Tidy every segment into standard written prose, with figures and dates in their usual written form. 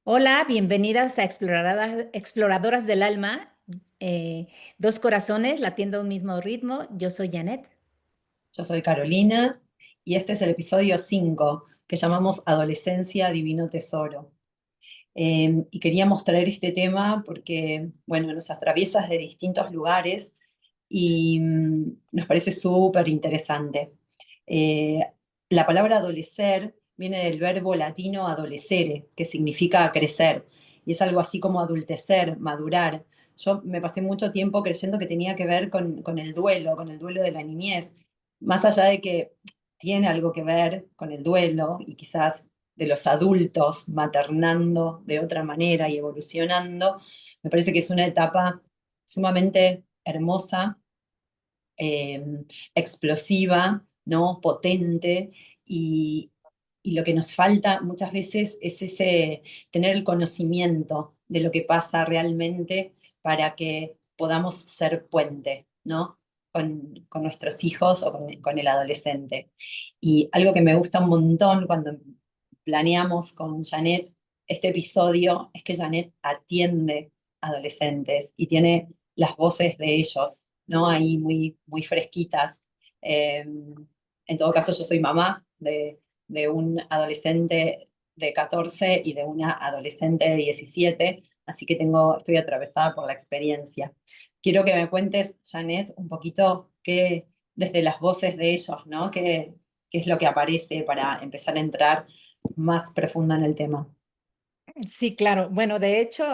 Hola, bienvenidas a Exploradoras del Alma. eh, Dos corazones latiendo a un mismo ritmo. Yo soy Janet. Yo soy Carolina y este es el episodio 5 que llamamos Adolescencia, Divino Tesoro. Y queríamos traer este tema porque, bueno, nos atraviesa de distintos lugares y nos parece súper interesante. Eh, la palabra adolecer viene del verbo latino adolecere, que significa crecer, y es algo así como adultecer, madurar. Yo me pasé mucho tiempo creyendo que tenía que ver con el duelo de la niñez, más allá de que tiene algo que ver con el duelo y quizás de los adultos maternando de otra manera y evolucionando, me parece que es una etapa sumamente hermosa, eh, explosiva, ¿no? Potente, y, y lo que nos falta muchas veces es ese, tener el conocimiento de lo que pasa realmente para que podamos ser puente, ¿no? Con nuestros hijos o con el adolescente. Y algo que me gusta un montón cuando planeamos con Janet este episodio es que Janet atiende adolescentes y tiene las voces de ellos, ¿no? Ahí muy, muy fresquitas. En todo caso, yo soy mamá de un adolescente de 14 y de una adolescente de 17, así que estoy atravesada por la experiencia. Quiero que me cuentes, Janet, un poquito desde las voces de ellos, ¿no? ¿Qué es lo que aparece para empezar a entrar más profundo en el tema? Sí, claro. Bueno, de hecho,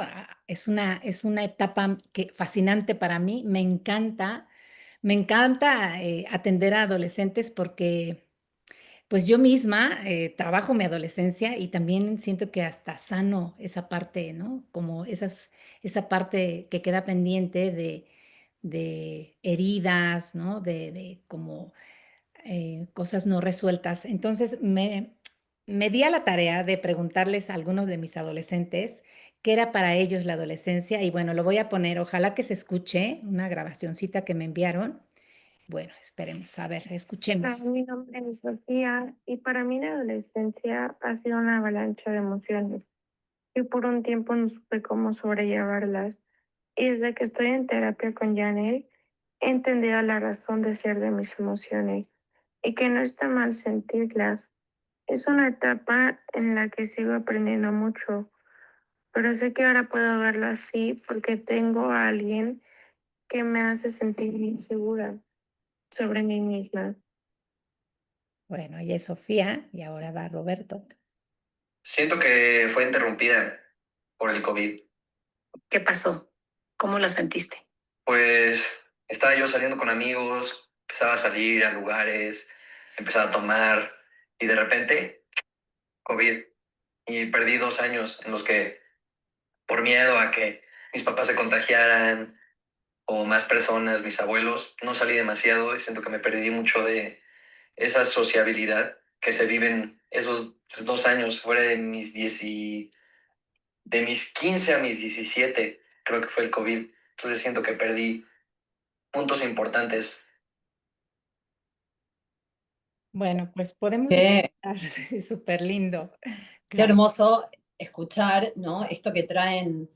es una etapa fascinante para mí. Me encanta atender a adolescentes porque pues yo misma trabajo mi adolescencia y también siento que hasta sano esa parte, ¿no? Como esa parte que queda pendiente de heridas, ¿no? De como cosas no resueltas. Entonces me di a la tarea de preguntarles a algunos de mis adolescentes qué era para ellos la adolescencia y bueno, lo voy a poner, ojalá que se escuche una grabacioncita que me enviaron. Bueno, esperemos, a ver, escuchemos. Mi nombre es Sofía y para mí la adolescencia ha sido una avalancha de emociones y por un tiempo no supe cómo sobrellevarlas. Y desde que estoy en terapia con Janet, he entendido la razón de ser de mis emociones y que no está mal sentirlas. Es una etapa en la que sigo aprendiendo mucho, pero sé que ahora puedo verlo así porque tengo a alguien que me hace sentir insegura sobre mí misma. Bueno, ella es Sofía y ahora va Roberto. Siento que fue interrumpida por el COVID. ¿Qué pasó? ¿Cómo lo sentiste? Pues estaba yo saliendo con amigos, empezaba a salir a lugares, empezaba a tomar y de repente COVID. Y perdí 2 años en los que por miedo a que mis papás se contagiaran o más personas, mis abuelos, no salí demasiado y siento que me perdí mucho de esa sociabilidad que se vive en esos 2 años fuera de de mis 15 a mis 17 creo que fue el COVID. Entonces siento que perdí puntos importantes. Bueno, pues podemos Qué, escuchar, sí, súper lindo. qué Claro. hermoso escuchar, ¿no? Esto que traen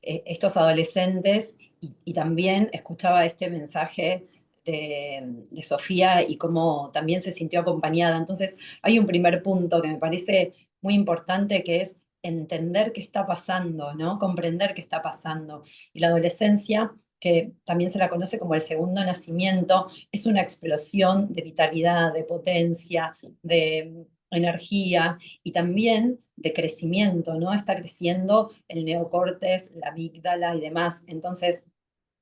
estos adolescentes y también escuchaba este mensaje de Sofía y cómo también se sintió acompañada. Entonces, hay un primer punto que me parece muy importante que es entender qué está pasando, ¿no? Comprender qué está pasando. Y la adolescencia, que también se la conoce como el segundo nacimiento, es una explosión de vitalidad, de potencia, de energía y también de crecimiento, ¿no? Está creciendo el neocortes, la amígdala y demás. Entonces,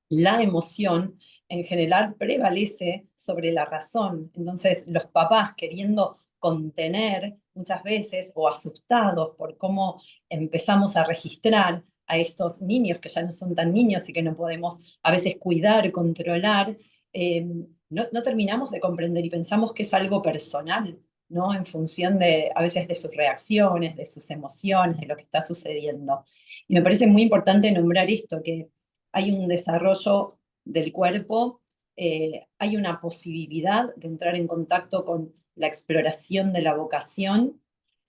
la emoción en general prevalece sobre la razón. Entonces, los papás queriendo contener muchas veces o asustados por cómo empezamos a registrar a estos niños que ya no son tan niños y que no podemos a veces cuidar, controlar, eh, no terminamos de comprender y pensamos que es algo personal, ¿no? En función de, a veces, de sus reacciones, de sus emociones, de lo que está sucediendo. Y me parece muy importante nombrar esto, que hay un desarrollo del cuerpo, hay una posibilidad de entrar en contacto con la exploración de la vocación,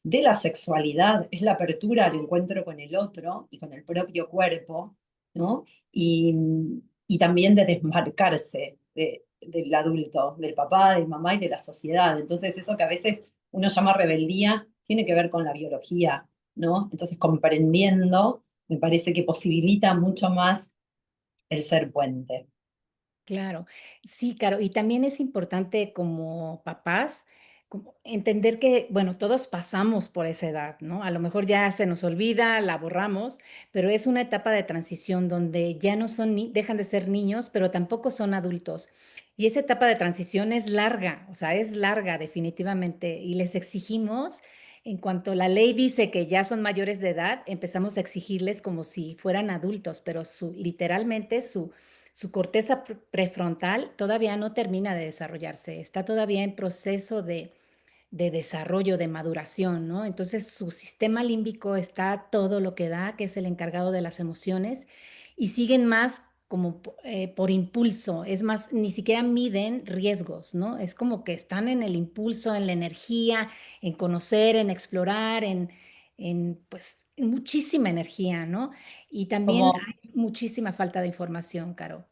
de la sexualidad, es la apertura al encuentro con el otro y con el propio cuerpo, ¿no? Y, y también de desmarcarse del adulto, del papá, de mamá y de la sociedad. Entonces, eso que a veces uno llama rebeldía tiene que ver con la biología, ¿no? Entonces, comprendiendo, me parece que posibilita mucho más el ser puente. Claro, sí, claro, y también es importante como papás, como entender que, bueno, todos pasamos por esa edad, ¿no? A lo mejor ya se nos olvida, la borramos, pero es una etapa de transición donde ya no son ni dejan de ser niños, pero tampoco son adultos. Y esa etapa de transición es larga, o sea, es larga definitivamente, y les exigimos, en cuanto la ley dice que ya son mayores de edad, empezamos a exigirles como si fueran adultos, pero literalmente su corteza prefrontal todavía no termina de desarrollarse, está todavía en proceso de desarrollo, de maduración, ¿no? Entonces su sistema límbico está todo lo que da, que es el encargado de las emociones, y siguen más como por impulso, es más, ni siquiera miden riesgos, ¿no? Es como que están en el impulso, en la energía, en conocer, en explorar, pues, en muchísima energía, ¿no? Y también Como hay muchísima falta de información, Caro.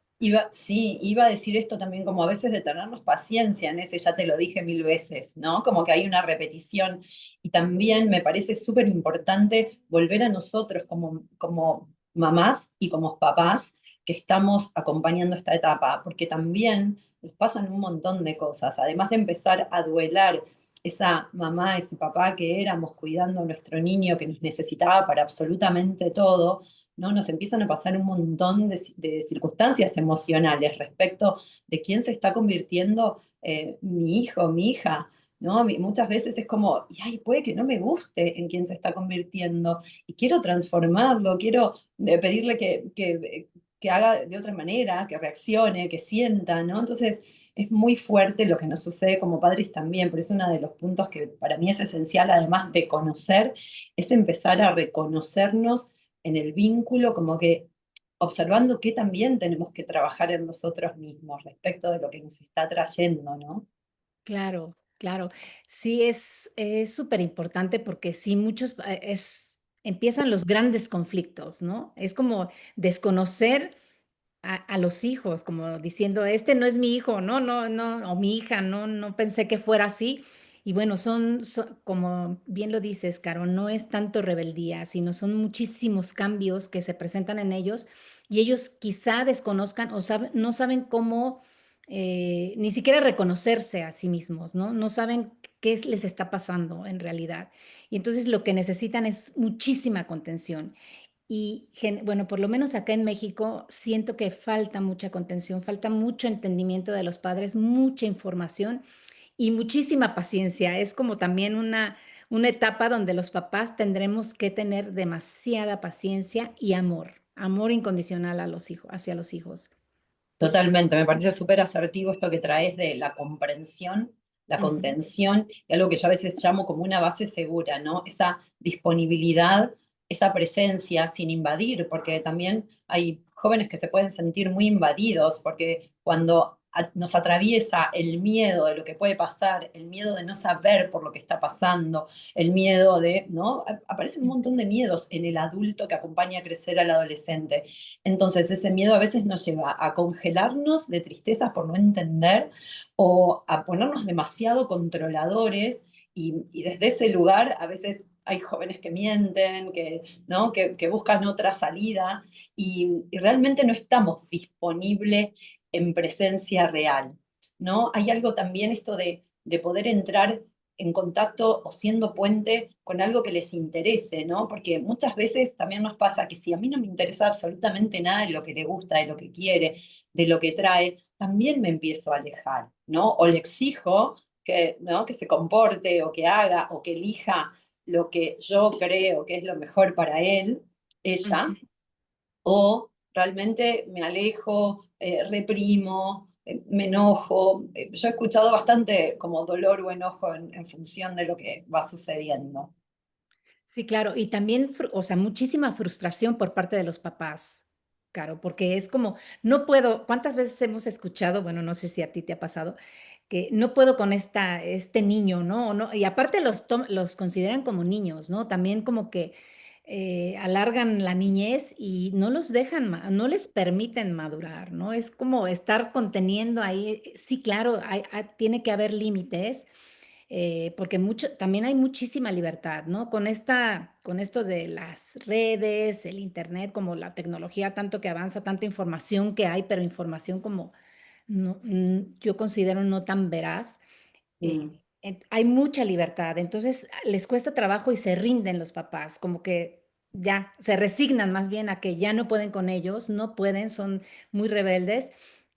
Sí, iba a decir esto también, como a veces de tenernos paciencia en ese, ya te lo dije mil veces, ¿no? Como que hay una repetición. Y también me parece súper importante volver a nosotros como mamás y como papás que estamos acompañando esta etapa, porque también nos pasan un montón de cosas. Además de empezar a duelar esa mamá, ese papá que éramos cuidando a nuestro niño que nos necesitaba para absolutamente todo, ¿no? Nos empiezan a pasar un montón de circunstancias emocionales respecto de quién se está convirtiendo mi hijo, mi hija, ¿no? Muchas veces es como, y ay, puede que no me guste en quién se está convirtiendo, y quiero transformarlo, quiero pedirle que haga de otra manera, que reaccione, que sienta, ¿no? Entonces, es muy fuerte lo que nos sucede como padres también, por eso uno de los puntos que para mí es esencial, además de conocer, es empezar a reconocernos en el vínculo, como que observando que también tenemos que trabajar en nosotros mismos respecto de lo que nos está trayendo, ¿no? Claro, claro. Sí, es súper importante porque sí, muchos, empiezan los grandes conflictos, ¿no? Es como desconocer a los hijos, como diciendo, este no es mi hijo, no, no, no, o mi hija, no, no pensé que fuera así. Y bueno, como bien lo dices, Caro, no es tanto rebeldía, sino son muchísimos cambios que se presentan en ellos y ellos quizá desconozcan o no saben cómo ni siquiera reconocerse a sí mismos, ¿no? No saben les está pasando en realidad. Y entonces lo que necesitan es muchísima contención. Y bueno, por lo menos acá en México siento que falta mucha contención, falta mucho entendimiento de los padres, mucha información y muchísima paciencia. Es como también una etapa donde los papás tendremos que tener demasiada paciencia y amor incondicional a los hijos, hacia los hijos. Porque Totalmente, me parece súper asertivo esto que traes de la comprensión, la ujú, contención, y algo que yo a veces llamo como una base segura, ¿no? Esa disponibilidad, esa presencia sin invadir, porque también hay jóvenes que se pueden sentir muy invadidos, porque cuando nos atraviesa el miedo de lo que puede pasar, el miedo de no saber por lo que está pasando, el miedo de, ¿no? Aparecen un montón de miedos en el adulto que acompaña a crecer al adolescente. Entonces, ese miedo a veces nos lleva a congelarnos de tristezas por no entender o a ponernos demasiado controladores y desde ese lugar a veces hay jóvenes que mienten, ¿no? que buscan otra salida y realmente no estamos disponibles en presencia real, ¿no? Hay algo también esto de poder entrar en contacto o siendo puente con algo que les interese, ¿no? Porque muchas veces también nos pasa que si a mí no me interesa absolutamente nada de lo que le gusta, de lo que quiere, de lo que trae, también me empiezo a alejar, ¿no? O le exijo que, ¿no? que se comporte o que haga o que elija lo que yo creo que es lo mejor para él, ella, ujú. o realmente me alejo, reprimo, me enojo. Yo he escuchado bastante como dolor o enojo en función de lo que va sucediendo. Sí, claro, y también, o sea, muchísima frustración por parte de los papás, Caro, porque es como, no puedo, ¿cuántas veces hemos escuchado? Bueno, no sé si a ti te ha pasado, que no puedo con este niño, ¿no? No, y aparte los consideran como niños, ¿no? También como que alargan la niñez y no los dejan, no les permiten madurar, ¿no? Es como estar conteniendo ahí. Sí, claro, tiene que haber límites, porque también hay muchísima libertad, ¿no? Con esto de las redes, el internet, como la tecnología, tanto que avanza, tanta información que hay, pero información como no, yo considero no tan veraz. eh, Mm. Hay mucha libertad, entonces les cuesta trabajo y se rinden los papás, como que ya se resignan más bien a que ya no pueden con ellos, no pueden, son muy rebeldes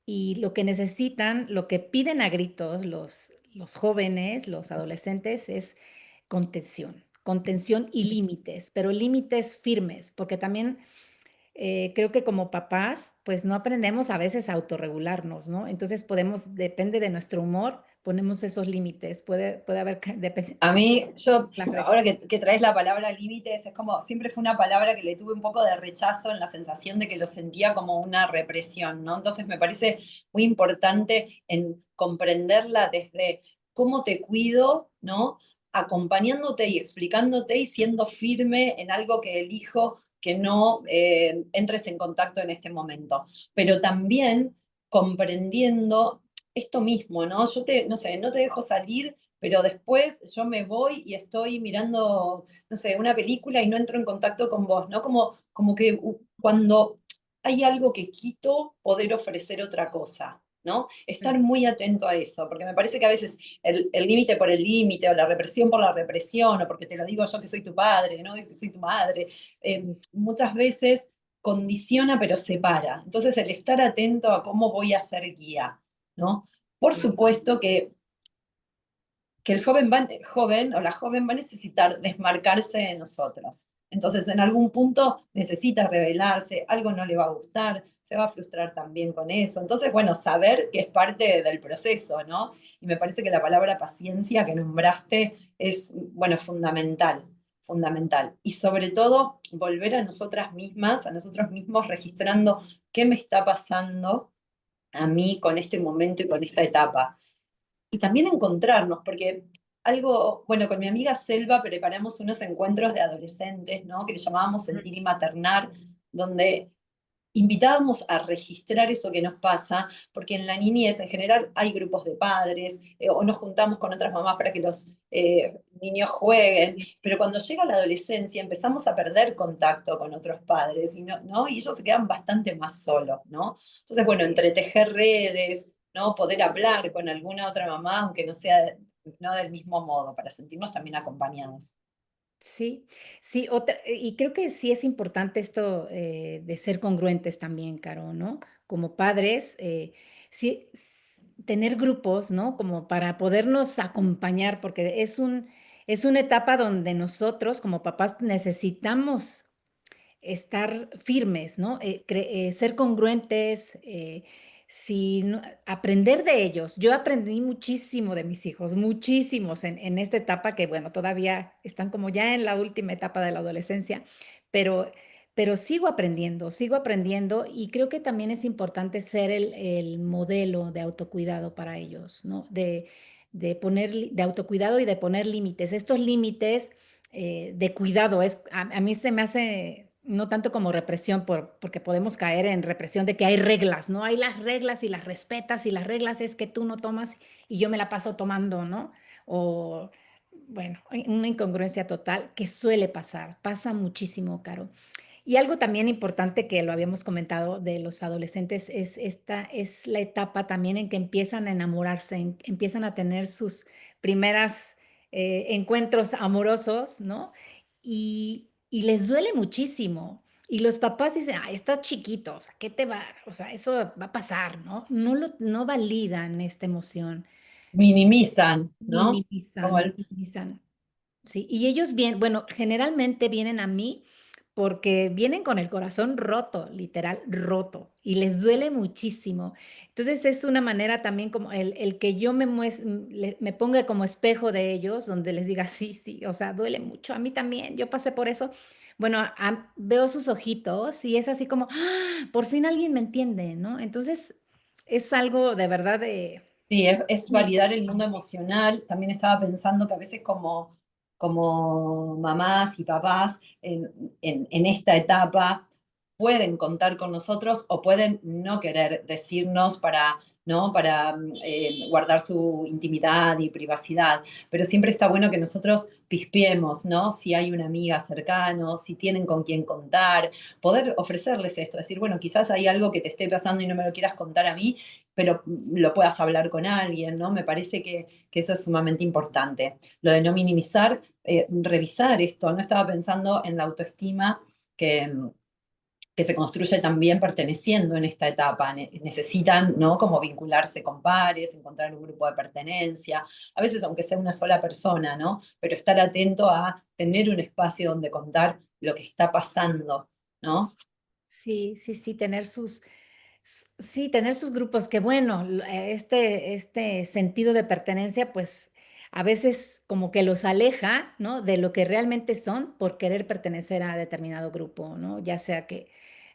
y lo que necesitan, lo que piden a gritos los jóvenes, los adolescentes es contención y límites, pero límites firmes, porque también creo que como papás, pues no aprendemos a veces a autorregularnos, ¿no? Entonces depende de nuestro humor, ponemos esos límites. Puede haber, depende A mí, yo, las reglas. ahora que traes la palabra límites, es como, siempre fue una palabra que le tuve un poco de rechazo en la sensación de que lo sentía como una represión, ¿no? Entonces me parece muy importante en comprenderla desde cómo te cuido, ¿no? Acompañándote y explicándote y siendo firme en algo que elijo que no entres en contacto en este momento. Pero también comprendiendo esto mismo, ¿no? Yo no sé, no te dejo salir, pero después yo me voy y estoy mirando, no sé, una película y no entro en contacto con vos, ¿no? Como que cuando hay algo que quito, poder ofrecer otra cosa, ¿no? Estar muy atento a eso, porque me parece que a veces el límite por el límite, o la represión por la represión, o porque te lo digo yo que soy tu padre, ¿no? Es que soy tu madre, Sí, sí, muchas veces condiciona pero separa. Entonces el estar atento a cómo voy a ser guía, ¿no? Por sí. supuesto que el joven o la joven va a necesitar desmarcarse de nosotros. Entonces, en algún punto necesita rebelarse, algo no le va a gustar, se va a frustrar también con eso. Entonces, bueno, saber que es parte del proceso, ¿no? Y me parece que la palabra paciencia que nombraste es, bueno, fundamental, fundamental. Y sobre todo, volver a nosotras mismas, a nosotros mismos, registrando qué me está pasando a mí con este momento y con esta etapa y también encontrarnos, porque algo, bueno, con mi amiga Selva preparamos unos encuentros de adolescentes, ¿no? Que le llamábamos Sentir y Maternar, donde invitábamos a registrar eso que nos pasa, porque en la niñez en general hay grupos de padres, o nos juntamos con otras mamás para que los niños jueguen, pero cuando llega la adolescencia empezamos a perder contacto con otros padres, y, ¿no? Y ellos se quedan bastante más solos, ¿no? Entonces, bueno, entre tejer redes, ¿no? Poder hablar con alguna otra mamá, aunque no sea no del mismo modo, para sentirnos también acompañados. Sí, sí, y creo que sí es importante esto de ser congruentes también, Caro, ¿no? Como padres, sí, tener grupos, ¿no? Como para podernos acompañar, porque es una etapa donde nosotros como papás necesitamos estar firmes, ¿no? Ser congruentes, si aprender de ellos. Yo aprendí muchísimo de mis hijos, muchísimos en esta etapa que, bueno, todavía están como ya en la última etapa de la adolescencia, pero, pero sigo aprendiendo y creo que también es importante ser el modelo de autocuidado para ellos, ¿no? De autocuidado y de poner límites. Estos límites de cuidado. A mí se me hace no tanto como represión, porque podemos caer en represión de que hay reglas, ¿no? Hay las reglas y las respetas y las reglas es que tú no tomas y yo me la paso tomando, ¿no? O, bueno, una incongruencia total que suele pasar, pasa muchísimo, Caro. Y algo también importante que lo habíamos comentado de los adolescentes es la etapa también en que empiezan a enamorarse, empiezan a tener sus primeras encuentros amorosos, ¿no? Y les duele muchísimo. Y los papás dicen, ah, estás chiquito, o sea, ¿qué te va? O sea, eso va a pasar, ¿no? No validan esta emoción, Minimizan, ¿no? Como minimizan, minimizan. Sí, y ellos bueno, generalmente vienen a mí porque vienen con el corazón roto, literal, roto, y les duele muchísimo. Entonces es una manera también como el que yo me ponga como espejo de ellos, donde les diga, sí, sí, o sea, duele mucho, a mí también, yo pasé por eso. Bueno, veo sus ojitos y es así como, "Ah, por fin alguien me entiende, ¿no? Entonces es algo de verdad de... Sí, es validar el mundo emocional. También estaba pensando que a veces como mamás y papás en esta etapa pueden contar con nosotros o pueden no querer decirnos para, ¿no? Para guardar su intimidad y privacidad. Pero siempre está bueno que nosotros pispiemos, ¿no? Si hay una amiga cercano, si tienen con quién contar, poder ofrecerles esto, decir, bueno, quizás hay algo que te esté pasando y no me lo quieras contar a mí, pero lo puedas hablar con alguien, ¿no? Me parece que eso es sumamente importante. Lo de no minimizar, revisar esto, no estaba pensando en la autoestima que, que se construye también perteneciendo en esta etapa. Necesitan, ¿no? Como vincularse con pares, encontrar un grupo de pertenencia, a veces aunque sea una sola persona, ¿no? Pero estar atento a tener un espacio donde contar lo que está pasando, ¿no? Sí, sí, sí, sí, tener sus grupos, que bueno, este sentido de pertenencia, pues a veces como que los aleja, ¿no? De lo que realmente son por querer pertenecer a determinado grupo, ¿no? Ya sea que,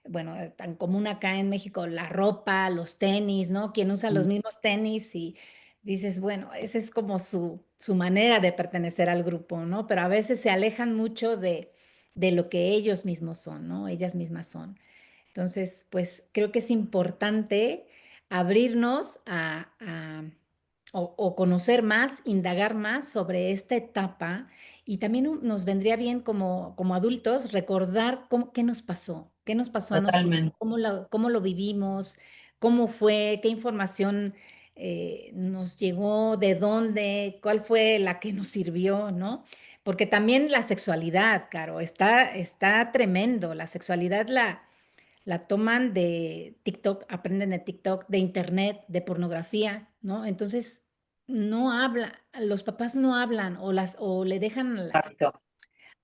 bueno, tan común acá en México, la ropa, los tenis, ¿no? Quien usa los Mm. mismos tenis y dices, bueno, esa es como su manera de pertenecer al grupo, ¿no? Pero a veces se alejan mucho de lo que ellos mismos son, ¿no? Ellas mismas son. Entonces, pues creo que es importante abrirnos o conocer más, indagar más sobre esta etapa y también nos vendría bien como adultos recordar qué nos pasó a nosotros, Totalmente. cómo lo vivimos, cómo fue, qué información nos llegó, de dónde, cuál fue la que nos sirvió, ¿no? Porque también la sexualidad, Caro, está tremendo. La sexualidad la toman de TikTok, aprenden de TikTok, de internet, de pornografía, ¿no? Entonces, no habla, los papás no hablan o le dejan Exacto.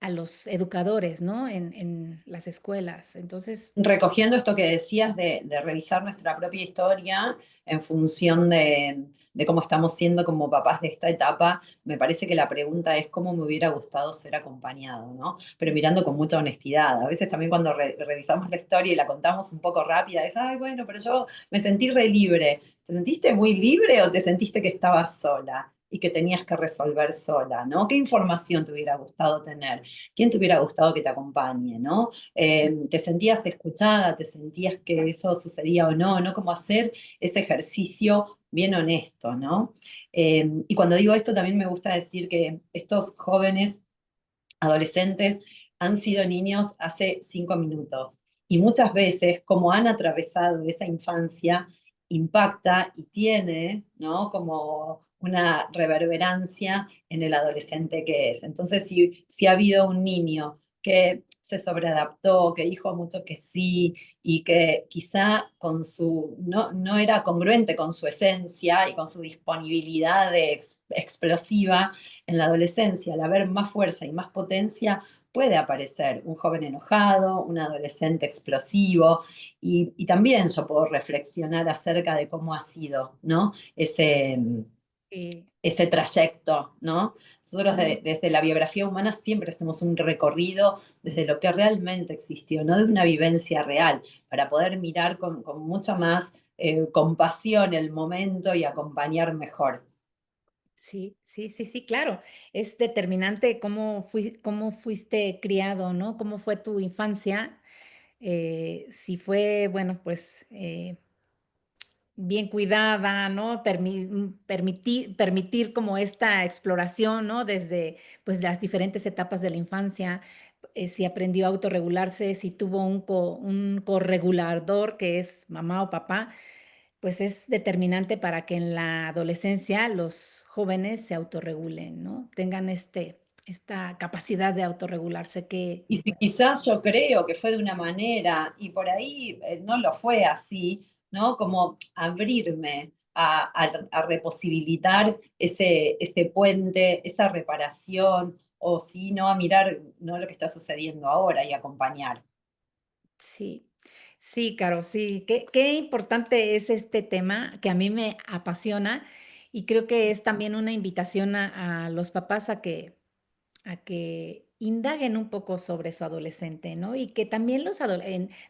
a los educadores, ¿no? En las escuelas. Entonces, Recogiendo esto que decías de revisar nuestra propia historia en función de cómo estamos siendo como papás de esta etapa, me parece que la pregunta es cómo me hubiera gustado ser acompañado, ¿no? Pero mirando con mucha honestidad. A veces también cuando revisamos la historia y la contamos un poco rápida, es, ay, bueno, pero yo me sentí re libre. ¿Te sentiste muy libre o te sentiste que estabas sola y que tenías que resolver sola, ¿no? ¿Qué información te hubiera gustado tener? ¿Quién te hubiera gustado que te acompañe, ¿no? ¿Te sentías escuchada? ¿Te sentías que eso sucedía o no? ¿No? Como hacer ese ejercicio bien honesto, ¿no? Y cuando digo esto también me gusta decir que estos jóvenes adolescentes han sido niños hace 5 minutos y muchas veces como han atravesado esa infancia impacta y tiene, ¿no? Como una reverberancia en el adolescente que es. Entonces, si ha habido un niño que se sobreadaptó, que dijo mucho que sí y que quizá no era congruente con su esencia y con su disponibilidad explosiva, en la adolescencia, al haber más fuerza y más potencia, puede aparecer un joven enojado, un adolescente explosivo, y también yo puedo reflexionar acerca de cómo ha sido, ¿no? eh, Ese trayecto, ¿no? Nosotros sí, desde la biografía humana siempre hacemos un recorrido desde lo que realmente existió, no de una vivencia real, para poder mirar con mucha más compasión el momento y acompañar mejor. sí, sí, sí, sí, claro. Es determinante cómo fuiste criado, ¿no? ¿Cómo fue tu infancia? Si fue, bueno, pues bien cuidada, ¿no? Permitir como esta exploración, ¿no? Desde pues las diferentes etapas de la infancia, si aprendió a autorregularse, si tuvo un corregulador que es mamá o papá, pues es determinante para que en la adolescencia los jóvenes se autorregulen, ¿no? Tengan esta capacidad de autorregularse que, Y si bueno, quizás yo creo que fue de una manera y por ahí no lo fue así, ¿no? Como abrirme a reposibilitar ese puente, esa reparación, o si no, a mirar, ¿no? Lo que está sucediendo ahora y acompañar. sí, sí, Caro, sí, qué importante es este tema que a mí me apasiona y creo que es también una invitación a los papás a que indaguen un poco sobre su adolescente, ¿no? Y que también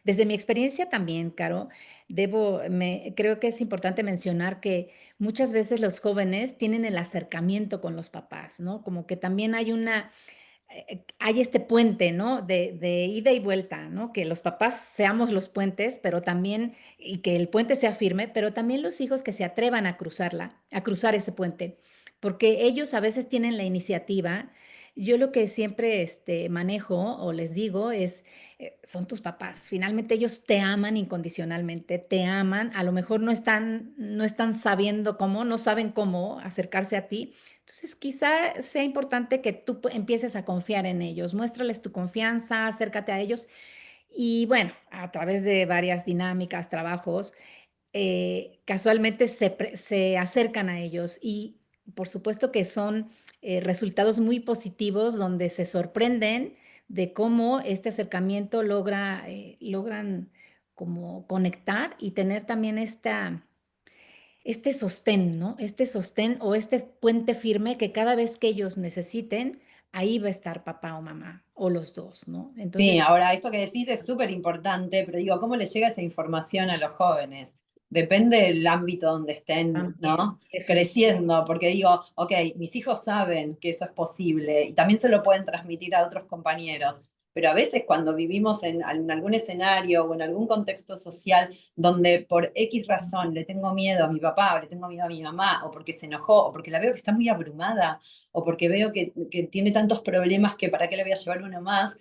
desde mi experiencia también, Caro, creo que es importante mencionar que muchas veces los jóvenes tienen el acercamiento con los papás, ¿no? Como que también hay este puente, ¿no? De ida y vuelta, ¿no? Que los papás seamos los puentes, pero también, y que el puente sea firme, pero también los hijos que se atrevan a cruzar ese puente, porque ellos a veces tienen la iniciativa. Yo lo que siempre manejo o les digo es, son tus papás. Finalmente ellos te aman incondicionalmente, te aman. A lo mejor no están sabiendo cómo, no saben cómo acercarse a ti. Entonces, quizá sea importante que tú empieces a confiar en ellos, muéstrales tu confianza, acércate a ellos y bueno, a través de varias dinámicas, trabajos, casualmente se acercan a ellos y por supuesto que son resultados muy positivos donde se sorprenden de cómo este acercamiento logran como conectar y tener también este sostén, ¿no? Este sostén o este puente firme que cada vez que ellos necesiten, ahí va a estar papá o mamá, o los dos, ¿no? Sí, Entonces, ahora esto que decís es súper importante, pero digo, ¿cómo le llega esa información a los jóvenes? Depende del ámbito donde estén, también, ¿no? definitivamente. Creciendo, porque digo, ok, mis hijos saben que eso es posible y también se lo pueden transmitir a otros compañeros, pero a veces cuando vivimos en algún escenario o en algún contexto social donde por X razón le tengo miedo a mi papá o le tengo miedo a mi mamá o porque se enojó o porque la veo que está muy abrumada o porque veo que tiene tantos problemas que para qué le voy a llevar uno más,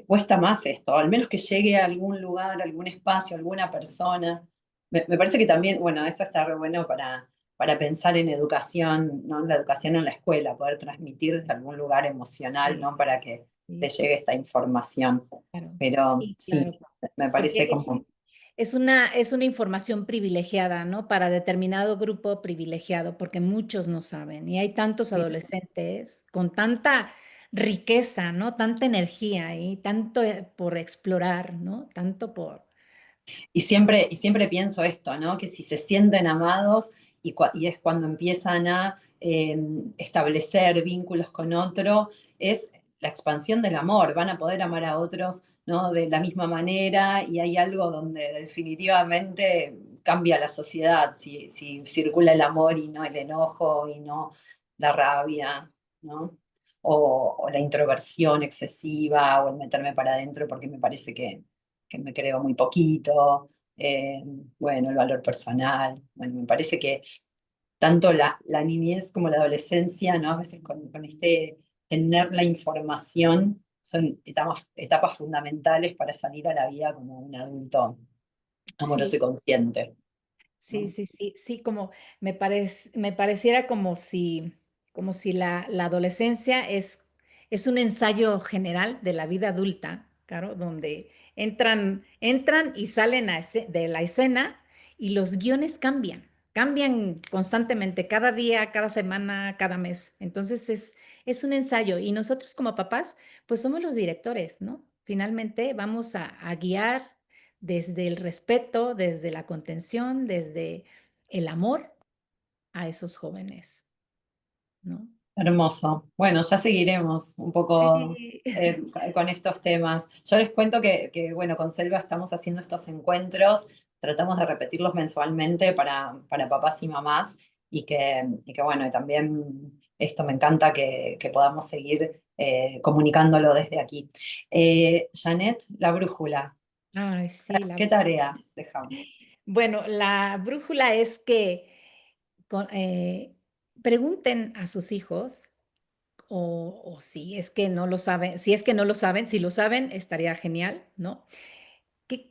cuesta más esto, al menos que llegue a algún lugar, algún espacio, alguna persona. Me parece que también, bueno, esto está re bueno para pensar en educación, ¿no? En la educación en la escuela, poder transmitir desde algún lugar emocional, Sí, ¿no? Para que te sí, llegue esta información. claro. Pero Sí, sí, claro. me Porque parece como... es una información privilegiada, ¿no? Para determinado grupo privilegiado, porque muchos no saben. Y hay tantos adolescentes con tanta riqueza, ¿no? Tanta energía y tanto por explorar, ¿no? Tanto por... Y siempre pienso esto, ¿no? Que si se sienten amados y es cuando empiezan a establecer vínculos con otro, es la expansión del amor, van a poder amar a otros, ¿no? De la misma manera y hay algo donde definitivamente cambia la sociedad, si circula el amor y no el enojo y no la rabia, ¿no? O la introversión excesiva o el meterme para adentro porque me parece que me creo muy poquito, eh, bueno, el valor personal. Bueno, me parece que tanto la niñez como la adolescencia, ¿no? A veces con este tener la información son etapas fundamentales para salir a la vida como un adulto amoroso Sí, y consciente, sí, ¿no? sí, sí, sí, como me pareciera como si la adolescencia es un ensayo general de la vida adulta, claro, donde entran y salen de la escena y los guiones cambian constantemente, cada día, cada semana, cada mes. Entonces es un ensayo y nosotros como papás, pues somos los directores, ¿no? Finalmente vamos a guiar desde el respeto, desde la contención, desde el amor a esos jóvenes, ¿no? Hermoso. Bueno, ya seguiremos un poco Sí. con estos temas. Yo les cuento bueno, con Selva estamos haciendo estos encuentros, tratamos de repetirlos mensualmente para papás y mamás y que bueno, y también esto me encanta que podamos seguir comunicándolo desde aquí. Janet, la brújula, Ay, sí, la ¿qué brújula. tarea dejamos? Bueno, la brújula es que con- eh, pregunten a sus hijos o si es que no lo saben, si lo saben, estaría genial, ¿no?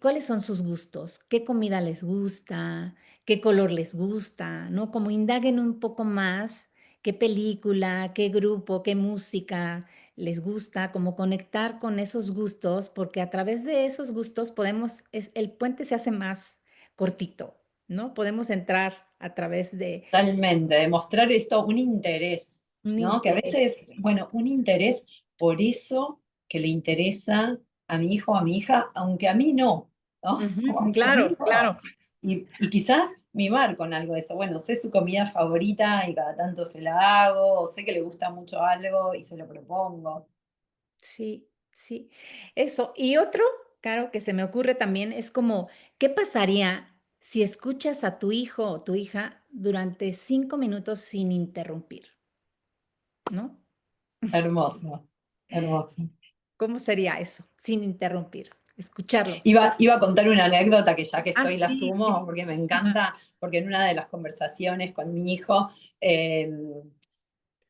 ¿Cuáles son sus gustos? ¿Qué comida les gusta? ¿Qué color les gusta? ¿No? Como indaguen un poco más qué película, qué grupo, qué música les gusta, como conectar con esos gustos, porque a través de esos gustos el puente se hace más cortito, ¿no? Podemos entrar a través de Totalmente, demostrar esto, un interés, un ¿no? Que a veces, interés. bueno, un interés por eso que le interesa a mi hijo o a mi hija, aunque a mí no, ¿no? Ujú, Como aunque a claro, mí no. claro. Y quizás mimar con algo de eso. Bueno, sé su comida favorita y cada tanto se la hago, o sé que le gusta mucho algo y se lo propongo. Sí, sí. Eso. Y otro, Caro, que se me ocurre también es como, ¿qué pasaría si escuchas a tu hijo o tu hija durante 5 minutos sin interrumpir? ¿No? Hermoso, hermoso. ¿Cómo sería eso? Sin interrumpir, escucharlos. Iba a contar una anécdota que ya que Ah, estoy la sí, sí, sumo sí. porque me Ajá. encanta, porque en una de las conversaciones con mi hijo eh,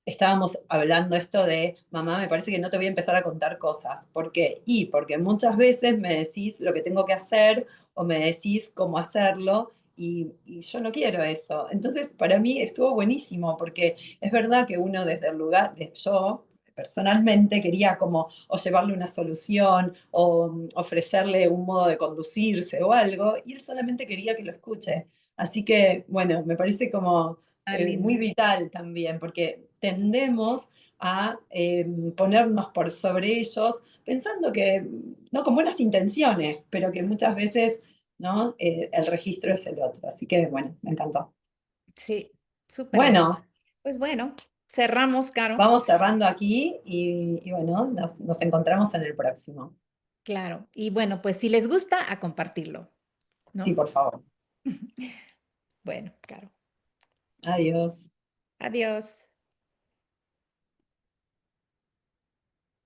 estábamos hablando esto de, mamá, me parece que no te voy a empezar a contar cosas. ¿Por qué? Y porque muchas veces me decís lo que tengo que hacer o me decís cómo hacerlo y yo no quiero eso. Entonces, para mí estuvo buenísimo porque es verdad que uno desde el lugar, yo personalmente quería como o llevarle una solución o ofrecerle un modo de conducirse o algo y él solamente quería que lo escuche. Así que, bueno, me parece como Ah, muy linda. vital también, porque tendemos a ponernos por sobre ellos, pensando que, no con buenas intenciones, pero que muchas veces, ¿no? El registro es el otro. Así que, bueno, me encantó. Sí, súper bien. Bueno, Pues bueno, cerramos, Caro. vamos cerrando aquí y bueno, nos encontramos en el próximo. Claro. Y bueno, pues si les gusta, a compartirlo, Sí, ¿no? por favor. Bueno, Caro. Adiós. Adiós.